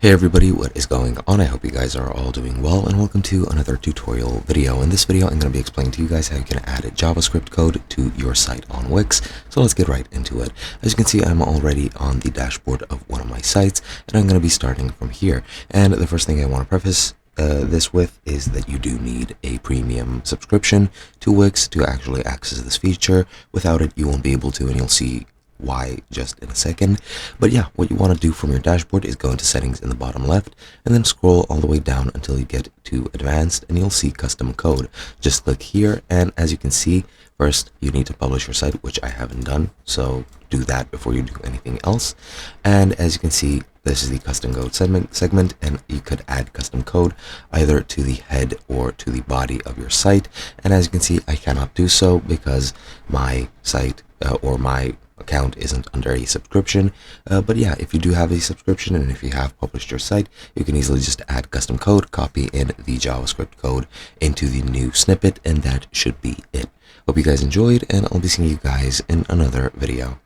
Hey everybody, what is going on? I hope you guys are all doing well, and welcome to another tutorial video. In this video, I'm going to be explaining to you guys how you can add JavaScript code to your site on Wix. So let's get right into it. As you can see, I'm already on the dashboard of one of my sites, and I'm going to be starting from here. And the first thing I want to preface this with is that you do need a premium subscription to Wix to actually access this feature. Without it, you won't be able to, and you'll see why just in a second. But yeah, what you want to do from your dashboard is go into settings in the bottom left and then scroll all the way down until you get to advanced, and you'll see custom code. Just click here, and as you can see, first you need to publish your site, which I haven't done, so do that before you do anything else. And as you can see, this is the custom code segment, and you could add custom code either to the head or to the body of your site. And as you can see, I cannot do so because my site or my account isn't under a subscription. But yeah, if you do have a subscription and if you have published your site, you can easily just add custom code, copy in the JavaScript code into the new snippet, and that should be it. Hope you guys enjoyed, and I'll be seeing you guys in another video.